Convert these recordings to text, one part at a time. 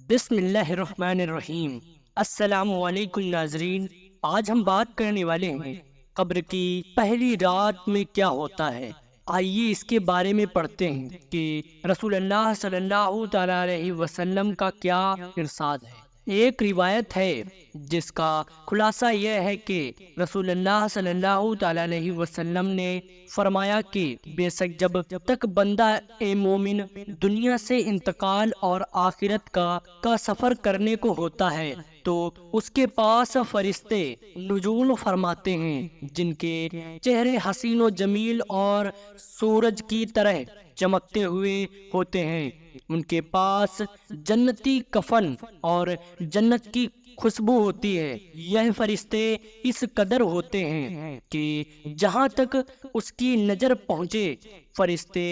بسم اللہ الرحمن الرحیم۔ السلام علیکم ناظرین، آج ہم بات کرنے والے ہیں قبر کی پہلی رات میں کیا ہوتا ہے۔ آئیے اس کے بارے میں پڑھتے ہیں کہ رسول اللہ صلی اللہ تعالیٰ علیہ وسلم کا کیا ارشاد ہے۔ ایک روایت ہے جس کا خلاصہ یہ ہے کہ رسول اللہ صلی اللہ تعالیٰ علیہ وسلم نے فرمایا کہ بے شک جب تک بندہ مومن دنیا سے انتقال اور آخرت کا سفر کرنے کو ہوتا ہے تو اس کے پاس فرشتے نزول فرماتے ہیں جن کے چہرے حسین و جمیل اور سورج کی طرح چمکتے ہوئے ہوتے ہیں۔ ان کے پاس جنتی کفن اور جنت کی خوشبو ہوتی ہے۔ یہ فرشتے اس قدر ہوتے ہیں کہ جہاں تک اس کی نظر پہنچے فرشتے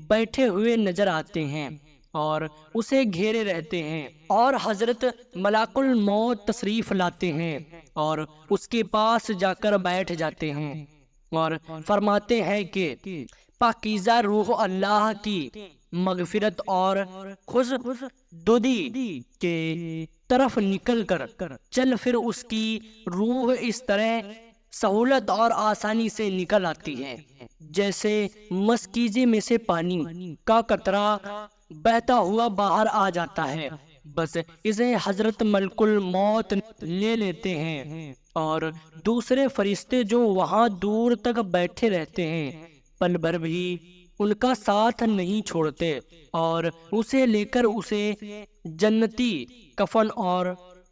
بیٹھے ہوئے نظر آتے ہیں اور اسے گھیرے رہتے ہیں، اور حضرت ملک الموت تشریف لاتے ہیں اور اس کے پاس جا کر بیٹھ جاتے ہیں اور فرماتے ہیں کہ پاکیزہ روح اللہ کی مغفرت اور خوش دودی کے طرف نکل کر چل، پھر اس کی روح اس طرح سہولت اور آسانی سے نکل آتی ہے جیسے مشکیزے میں سے پانی کا قطرہ بہتا ہوا باہر آ جاتا ہے۔ بس اسے حضرت ملک الموت لے لیتے ہیں اور دوسرے فرشتے جو وہاں دور تک بیٹھے رہتے ہیں پل بھر بھی ان کا ساتھ نہیں چھوڑتے اور اسے لے کر اسے جنتی کفن اور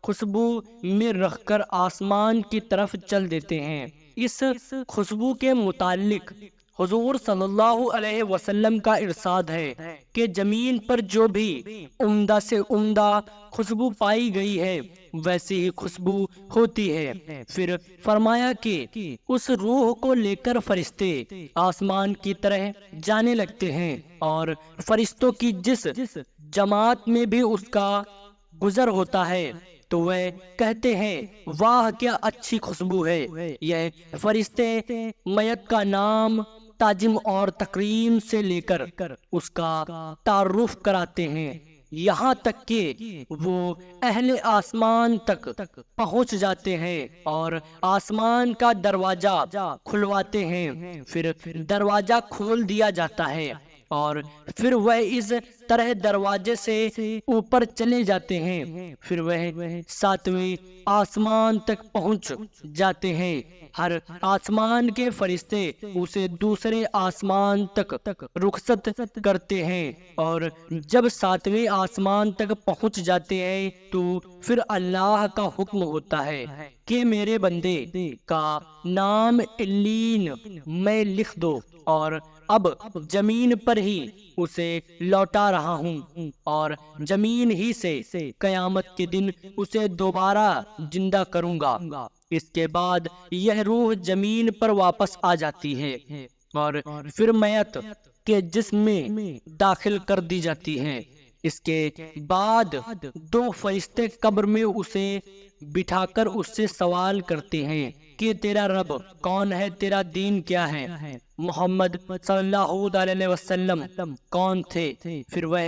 خوشبو میں رکھ کر آسمان کی طرف چل دیتے ہیں۔ اس خوشبو کے متعلق حضور صلی اللہ علیہ وسلم کا ارشاد ہے کہ زمین پر جو بھی عمدہ سے عمدہ خوشبو پائی گئی ہے ویسی ہی خوشبو ہوتی ہے۔ پھر فرمایا کہ اس روح کو لے کر فرشتے آسمان کی طرح جانے لگتے ہیں اور فرشتوں کی جس جماعت میں بھی اس کا گزر ہوتا ہے تو وہ کہتے ہیں واہ کیا اچھی خوشبو ہے۔ یہ فرشتے میت کا نام، تعظیم اور تکریم سے لے کر اس کا تعارف کراتے ہیں، یہاں تک کہ وہ اہل آسمان تک پہنچ جاتے ہیں اور آسمان کا دروازہ کھلواتے ہیں۔ پھر دروازہ کھول دیا جاتا ہے اور پھر وہ اس طرح دروازے سے اوپر چلے جاتے ہیں، پھر وہ 7ویں آسمان تک پہنچ جاتے ہیں۔ ہر آسمان کے فرشتے اسے دوسرے آسمان تک رخصت کرتے ہیں اور جب 7ویں آسمان تک پہنچ جاتے ہیں تو پھر اللہ کا حکم ہوتا ہے کہ میرے بندے کا نام علین میں لکھ دو، اور اب زمین پر ہی اسے لوٹا رہا ہوں اور زمین ہی سے قیامت کے دن اسے دوبارہ زندہ کروں گا۔ اس کے بعد یہ روح زمین پر واپس آ جاتی ہے اور پھر میت کے جسم میں داخل کر دی جاتی ہے۔ اس کے بعد 2 فرشتے قبر میں اسے بٹھا کر اس سے سوال کرتے ہیں کہ تیرا رب کون ہے، تیرا دین کیا ہے، محمد صلی اللہ علیہ وسلم کون تھے؟ پھر وہ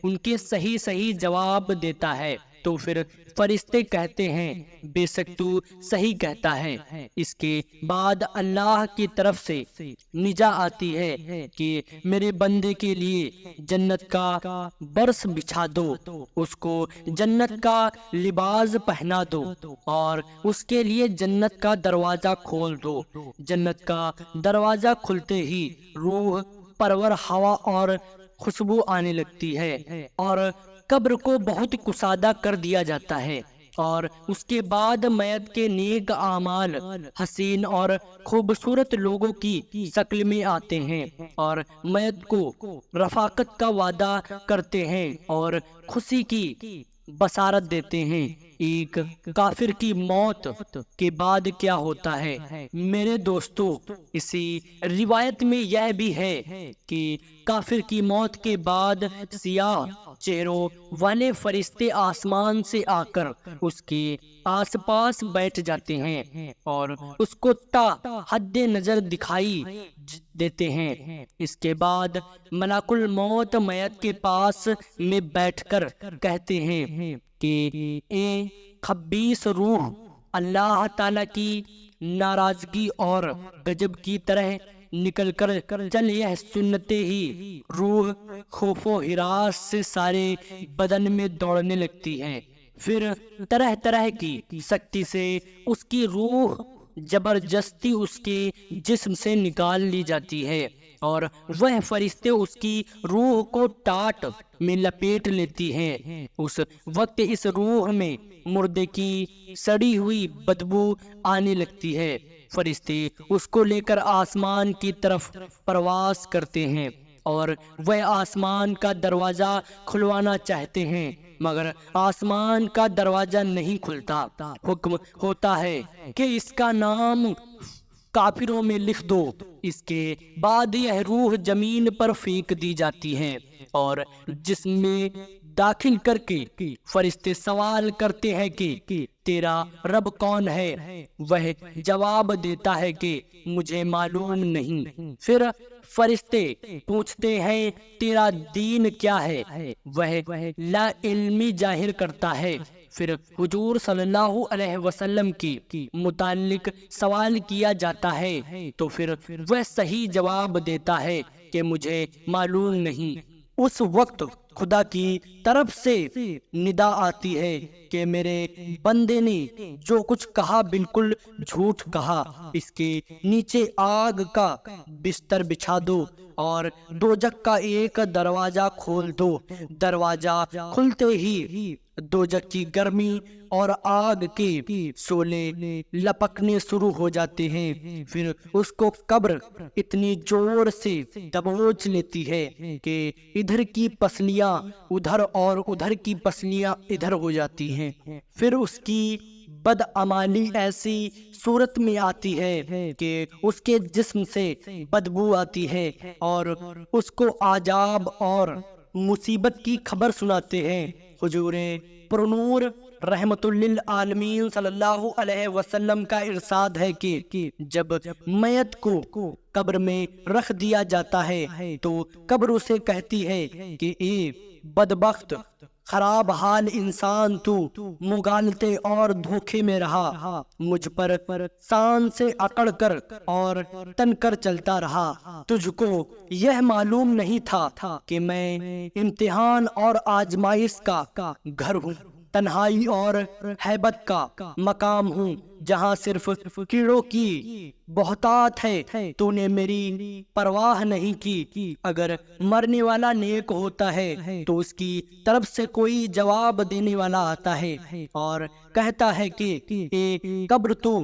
ان کے صحیح جواب دیتا ہے تو پھر فرشتے کہتے ہیں بے شک تو صحیح کہتا ہے۔ اس کے بعد اللہ کی طرف سے ندا آتی ہے کہ میرے بندے کے لیے جنت کا برس بچھا دو، اس کو جنت کا لباس پہنا دو اور اس کے لیے جنت کا دروازہ کھول دو۔ جنت کا دروازہ کھلتے ہی روح پرور ہوا اور خوشبو آنے لگتی ہے اور قبر کو بہت کشادہ کر دیا جاتا ہے، اور اس کے بعد میت کے نیک اعمال حسین اور خوبصورت لوگوں کی شکل میں آتے ہیں اور میت کو رفاقت کا وعدہ کرتے ہیں اور خوشی کی بشارت دیتے ہیں۔ ایک کافر کی موت کے بعد کیا ہوتا ہے؟ میرے دوستو، اسی روایت میں یہ بھی ہے کہ کافر کی موت کے بعد سیاہ چہروں والے فرشتے آسمان سے آ کر اس کے آس پاس بیٹھ جاتے ہیں اور اس کو تا حد نظر دکھائی دیتے ہیں۔ اس کے بعد ملک الموت میت کے پاس میں بیٹھ کر کہتے ہیں کہ اے خبیث روح، اللہ تعالیٰ کی ناراضگی اور غضب کی طرح نکل کر چل۔ یہ سنتے ہی روح خوف و ہراس سے سارے بدن میں دوڑنے لگتی ہے۔ پھر طرح طرح کی سختی سے اس کی روح زبردستی اس کے جسم سے نکال لی جاتی ہے اور وہ فرشتے اس کی روح کو ٹاٹ میں لپیٹ لیتی ہیں۔ اس وقت اس روح میں مردے کی سڑی ہوئی بدبو آنے لگتی ہے۔ فرشتے اس کو لے کر آسمان کی طرف پرواز کرتے ہیں اور وہ آسمان کا دروازہ کھلوانا چاہتے ہیں، مگر آسمان کا دروازہ نہیں کھلتا۔ حکم ہوتا ہے کہ اس کا نام کافروں میں لکھ دو۔ اس کے بعد یہ روح زمین پر پھینک دی جاتی ہے اور جسم میں داخل کر کے فرشتے سوال کرتے ہیں کہ تیرا رب کون ہے؟ وہ جواب دیتا ہے کہ مجھے معلوم نہیں۔ پھر فرشتے پوچھتے ہیں تیرا دین کیا ہے؟ وہ لا علمی ظاہر کرتا ہے۔ پھر حضور صلی اللہ علیہ وسلم کی متعلق سوال کیا جاتا ہے تو پھر وہ صحیح جواب دیتا ہے کہ مجھے معلوم نہیں۔ اس وقت خدا کی طرف سے ندا آتی ہے کہ میرے بندے نے جو کچھ کہا بالکل جھوٹ کہا، اس کے نیچے آگ کا بستر بچھا دو اور دوزخ کا ایک دروازہ کھول دو۔ دروازہ کھلتے ہی دوزخ کی گرمی اور آگ کے شعلے لپکنے شروع ہو جاتے ہیں۔ پھر اس کو قبر اتنی زور سے دبوچ لیتی ہے کہ ادھر کی پسلیاں ادھر اور ادھر کی پسلیاں ادھر ہو جاتی ہیں۔ پھر اس کی بدعمالی ایسی صورت میں آتی ہے کہ اس کے جسم سے بدبو آتی ہے اور اس کو عذاب اور مصیبت کی خبر سناتے ہیں۔ حضور پرنور رحمت للعالمین صلی اللہ علیہ وسلم کا ارشاد ہے کہ جب میت کو قبر میں رکھ دیا جاتا ہے تو قبر اسے کہتی ہے کہ اے بدبخت، خراب حال انسان، تو مغالطے اور دھوکے میں رہا، مجھ پر سان سے اکڑ کر اور تن کر چلتا رہا۔ تجھ کو یہ معلوم نہیں تھا کہ میں امتحان اور آزمائش کا گھر ہوں، تنہائی اور ہیبت کا مقام ہوں، جہاں صرف کیڑوں کی بہتات ہے۔ تو نے میری پرواہ نہیں کی۔ اگر مرنے والا نیک ہوتا ہے تو اس کی طرف سے کوئی جواب دینے والا آتا ہے اور کہتا ہے کہ اے قبر، تو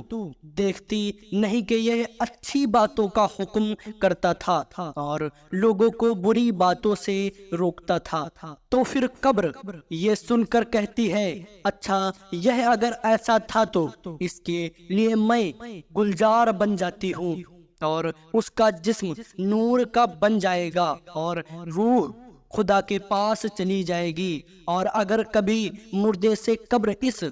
دیکھتی نہیں کہ یہ اچھی باتوں کا حکم کرتا تھا اور لوگوں کو بری باتوں سے روکتا تھا؟ تو پھر قبر یہ سن کر کہتی ہے اچھا، یہ اگر ایسا تھا تو اس کے لیے میں گلزار بن جاتی ہوں اور اس کا جسم نور کا بن جائے گا اور روح خدا کے پاس چلی جائے گی۔ اور اگر کبھی مردے سے قبر اس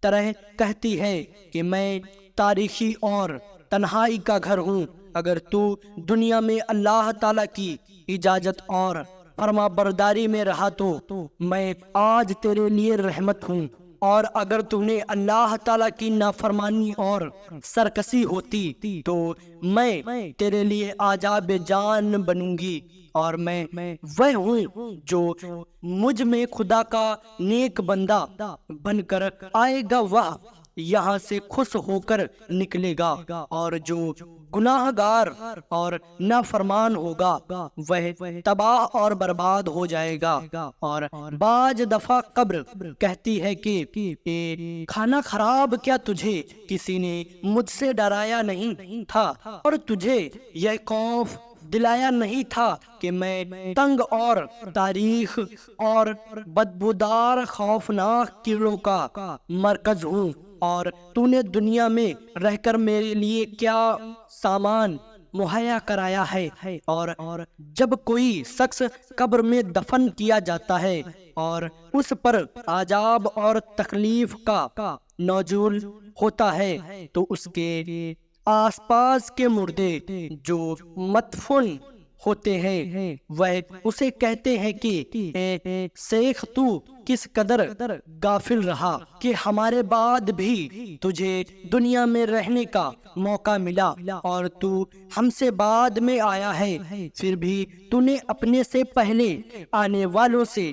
طرح کہتی ہے کہ میں تاریخی اور تنہائی کا گھر ہوں، اگر تو دنیا میں اللہ تعالیٰ کی اجازت اور فرما برداری میں رہا تو میں آج تیرے لیے رحمت ہوں، اور اگر تم نے اللہ تعالیٰ کی نافرمانی اور سرکشی ہوتی تو میں تیرے لیے عذاب جان بنوں گی، اور میں وہ ہوں جو مجھ میں خدا کا نیک بندہ بن کر آئے گا وہ یہاں سے خوش ہو کر نکلے گا، اور جو گناہ گار اور نافرمان ہوگا وہ تباہ اور برباد ہو جائے گا۔ اور بعض دفعہ قبر کہتی ہے کہ اے کھانا خراب، کیا تجھے کسی نے مجھ سے ڈرایا نہیں تھا اور تجھے یہ خوف دلایا نہیں تھا کہ میں تنگ اور تاریخ اور بدبودار خوفناک کیڑوں کا مرکز ہوں، اور تو نے دنیا میں رہ کر میرے لیے کیا سامان مہیا کرایا ہے۔ اور جب کوئی شخص قبر میں دفن کیا جاتا ہے اور اس پر عذاب اور تکلیف کا نزول ہوتا ہے تو اس کے آس پاس کے مردے جو مدفون ہوتے ہیں وہ اسے کہتے ہیں کہ اے شیخ، تو کس قدر غافل رہا کہ ہمارے بعد بھی تجھے دنیا میں رہنے کا موقع ملا، اور تو ہم سے بعد میں آیا ہے، پھر بھی تو نے اپنے سے پہلے آنے والوں سے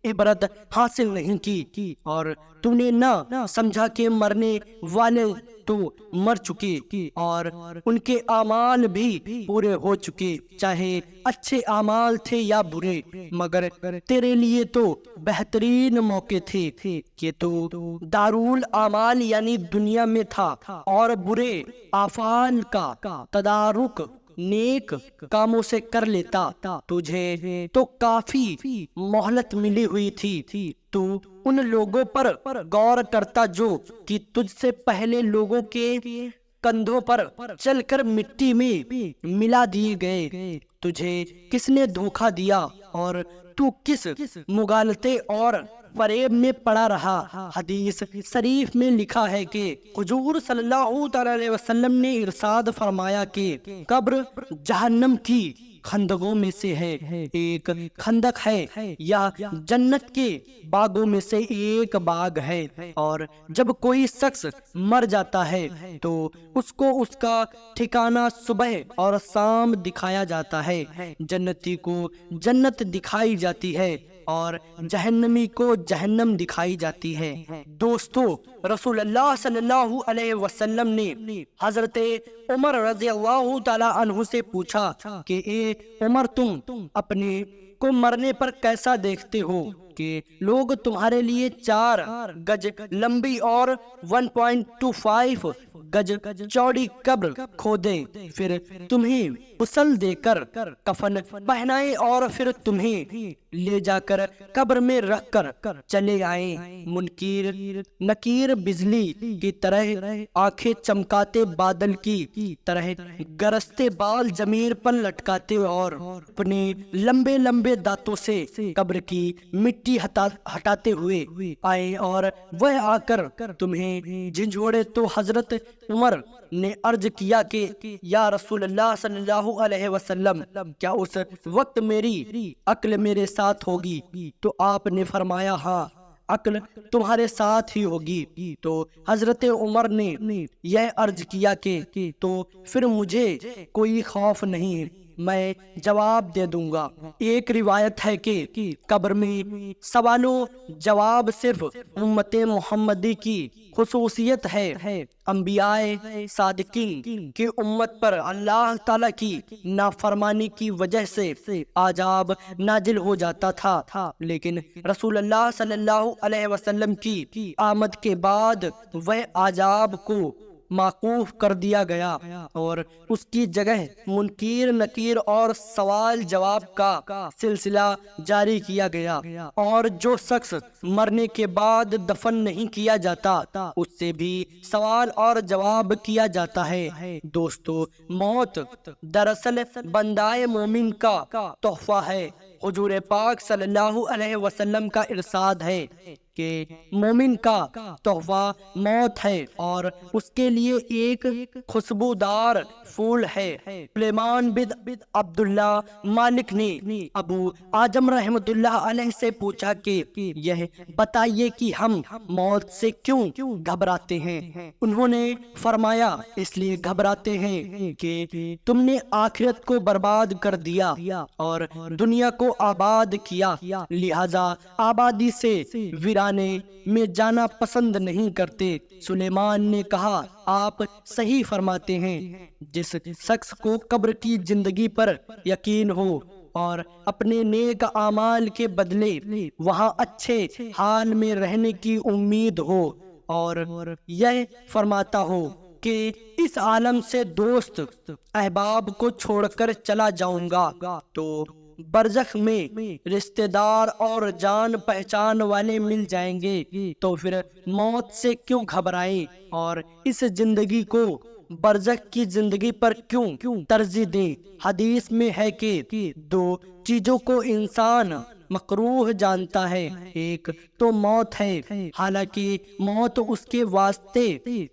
عبرت حاصل نہیں کی، اور تو نے نہ سمجھا کہ مرنے والے تو مر چکے اور ان کے اعمال بھی پورے ہو چکے، چاہے اچھے اعمال تھے یا برے، مگر تیرے لیے تو بہترین موقع تھے کہ تو دارالاعمال یعنی دنیا میں تھا اور برے افعال کا تدارک نیک کاموں سے کر لیتا۔ تجھے تو کافی مہلت ملی ہوئی تھی، تو ان لوگوں پر غور کرتا جو کہ تجھ سے پہلے لوگوں کے کندھوں پر چل کر مٹی میں ملا دیے گئے۔ تجھے کس نے دھوکہ دیا اور تو کس مغالطے اور فریب میں پڑا رہا؟ حدیث شریف میں لکھا ہے کہ حضور صلی اللہ تعالی علیہ وسلم نے ارشاد فرمایا کہ قبر جہنم کی خندقوں میں سے ہے، ایک خندق ہے یا جنت کے باغوں میں سے ایک باغ ہے، اور جب کوئی شخص مر جاتا ہے تو اس کو اس کا ٹھکانہ صبح اور شام دکھایا جاتا ہے، جنتی کو جنت دکھائی جاتی ہے اور جہنمی کو جہنم دکھائی جاتی ہے۔ دوستو، رسول اللہ صلی اللہ علیہ وسلم نے حضرت عمر رضی اللہ تعالی عنہ سے پوچھا کہ اے عمر، تم اپنے کو مرنے پر کیسا دیکھتے ہو کہ لوگ تمہارے لیے 4 گج لمبی اور 1.25 گج چوڑی قبر کھودیں، پھر تمہیں غسل دے کر کفن پہنائیں اور پھر تمہیں لے جا کر قبر میں رکھ کر چلے آئیں؟ منکر نکیر بجلی کی طرح آنکھیں چمکاتے، بادل کی طرح گرجتے بال زمین پر لٹکاتے اور اپنے لمبے لمبے دانتوں سے قبر کی مٹی ہٹاتے ہوئے آئے اور وہ آ کر تمہیں جھنجھوڑے تو حضرت عمر نے عرض کیا کہ یا رسول اللہ صلی اللہ علیہ وسلم، کیا اس وقت میری عقل میرے ساتھ ہوگی؟ تو آپ نے فرمایا ہاں، عقل تمہارے ساتھ ہی ہوگی۔ تو حضرت عمر نے یہ عرض کیا کہ تو پھر مجھے کوئی خوف نہیں، میں جواب دے دوں گا۔ ایک روایت ہے کہ قبر میں سوال و جواب صرف امت محمدی کی خصوصیت ہے۔ انبیاء صادقین کی امت پر اللہ تعالیٰ کی نافرمانی کی وجہ سے عذاب نازل ہو جاتا تھا، لیکن رسول اللہ صلی اللہ علیہ وسلم کی آمد کے بعد وہ عذاب کو موقوف کر دیا گیا اور اس کی جگہ منکر نکیر اور سوال جواب کا سلسلہ جاری کیا گیا، اور جو شخص مرنے کے بعد دفن نہیں کیا جاتا اس سے بھی سوال اور جواب کیا جاتا ہے۔ دوستو، موت دراصل بندائے مومن کا تحفہ ہے۔ حضور پاک صلی اللہ علیہ وسلم کا ارشاد ہے کہ مومن کا تحفہ موت ہے اور اس کے لیے ایک خوشبودار پھول ہے۔ سلیمان بن عبداللہ مالک نے ابو اعظم رحمۃ اللہ علیہ سے پوچھا کہ یہ بتائیے کہ ہم موت سے کیوں گھبراتے ہیں؟ انہوں نے فرمایا، اس لیے گھبراتے ہیں کہ تم نے آخرت کو برباد کر دیا اور دنیا کو آباد کیا، لہذا آبادی سے ویرانے میں جانا پسند نہیں کرتے۔ سلیمان نے کہا، آپ صحیح فرماتے ہیں۔ جس شخص کو قبر کی زندگی پر یقین ہو اور اپنے نیک اعمال کے بدلے وہاں اچھے حال میں رہنے کی امید ہو اور یہ فرماتا ہو کہ کہ اس عالم سے دوست احباب کو چھوڑ کر چلا جاؤں گا تو برزخ میں رشتہ دار اور جان پہچان والے مل جائیں گے، تو پھر موت سے کیوں گھبرائیں اور اس زندگی کو برزخ کی زندگی پر کیوں ترجیح دیں۔ حدیث میں ہے کہ دو چیزوں کو انسان مکروہ جانتا ہے، ایک تو موت ہے، حالانکہ موت اس کے واسطے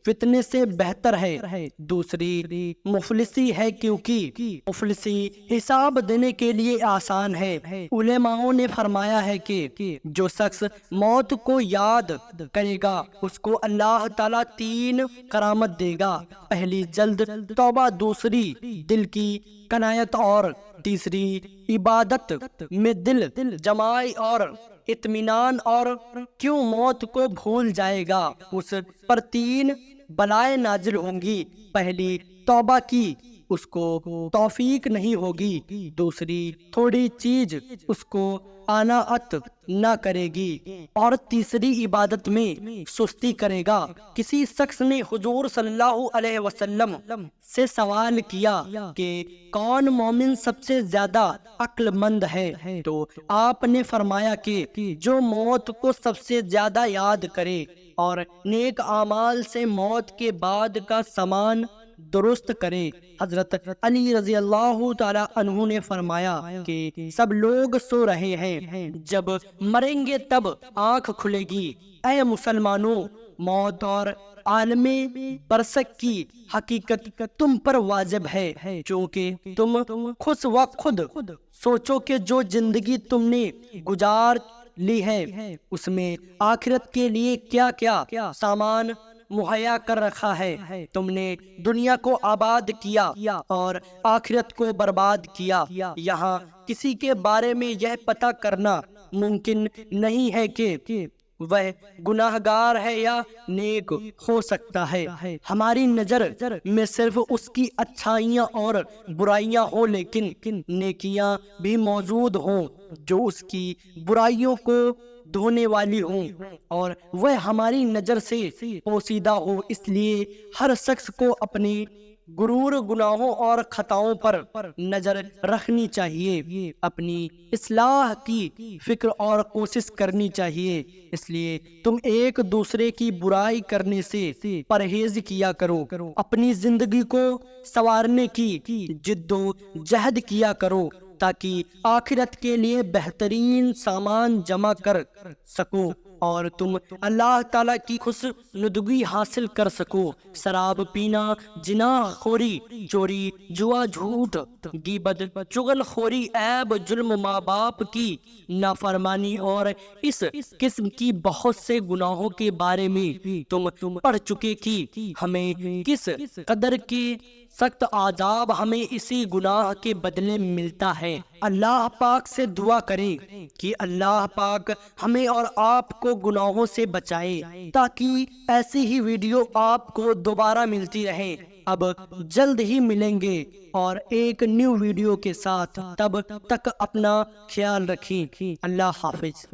فتنے سے بہتر ہے، دوسری مفلسی ہے کیونکہ مفلسی حساب دینے کے لیے آسان ہے۔ علماؤں نے فرمایا ہے کہ جو شخص موت کو یاد کرے گا اس کو اللہ تعالیٰ 3 کرامت دے گا، پہلی جلد توبہ، دوسری دل کی کنایت اور تیسری عبادت میں دل جمائی اور اطمینان۔ اور کیوں موت کو بھول جائے گا، اس پر 3 بلائیں نازل ہوں گی، پہلی توبہ کی اس کو توفیق نہیں ہوگی، دوسری تھوڑی چیز اس کو قناعت نہ کرے گی، اور تیسری عبادت میں سستی کرے گا۔ کسی شخص نے حضور صلی اللہ علیہ وسلم سے سوال کیا کہ کون مومن سب سے زیادہ عقل مند ہے، تو آپ نے فرمایا کہ جو موت کو سب سے زیادہ یاد کرے اور نیک اعمال سے موت کے بعد کا سامان درست کرے۔ حضرت علی رضی اللہ تعالی عنہ نے فرمایا کہ سب لوگ سو رہے ہیں، جب مریں گے تب آنکھ کھلے گی۔ اے مسلمانوں، موت اور عالم برزخ کی حقیقت تم پر واجب ہے، چونکہ تم خود سوچو کہ جو زندگی تم نے گزار لی ہے اس میں آخرت کے لیے کیا کیا سامان مہیا کر رکھا ہے۔ تم نے دنیا کو آباد کیا اور آخرت کو برباد کیا۔ یہاں کسی کے بارے میں یہ پتہ کرنا ممکن نہیں ہے کہ وہ گناہگار ہے یا نیک ہو سکتا ہے۔ ہماری نظر میں صرف اس کی اچھائیاں اور برائیاں ہوں، لیکن نیکیاں بھی موجود ہوں جو اس کی برائیوں کو دھونے والی ہوں، اور وہ ہماری نظر سے پوشیدہ ہو۔ اس لیے ہر شخص کو اپنی غرور، گناہوں اور خطاؤں پر نظر رکھنی چاہیے، اپنی اصلاح کی فکر اور کوشش کرنی چاہیے۔ اس لیے تم ایک دوسرے کی برائی کرنے سے پرہیز کیا کرو، اپنی زندگی کو سنوارنے کی جد و جہد کیا کرو تاکہ آخرت کے لیے بہترین سامان جمع کر سکو اور تم اللہ تعالیٰ کی خوشنودگی حاصل کر سکو۔ شراب پینا، زنا خوری، چوری، جوا، جھوٹ، غیبت، چغل خوری، عیب، ظلم، ماں باپ کی نافرمانی اور اس قسم کی بہت سے گناہوں کے بارے میں تم پڑھ چکے کہ ہمیں کس قدر کے سخت عذاب ہمیں اسی گناہ کے بدلے ملتا ہے۔ اللہ پاک سے دعا کریں کہ اللہ پاک ہمیں اور آپ کو گناہوں سے بچائے تاکہ ایسی ہی ویڈیو آپ کو دوبارہ ملتی رہے۔ اب جلد ہی ملیں گے اور ایک نیو ویڈیو کے ساتھ، تب تک اپنا خیال رکھیں۔ اللہ حافظ۔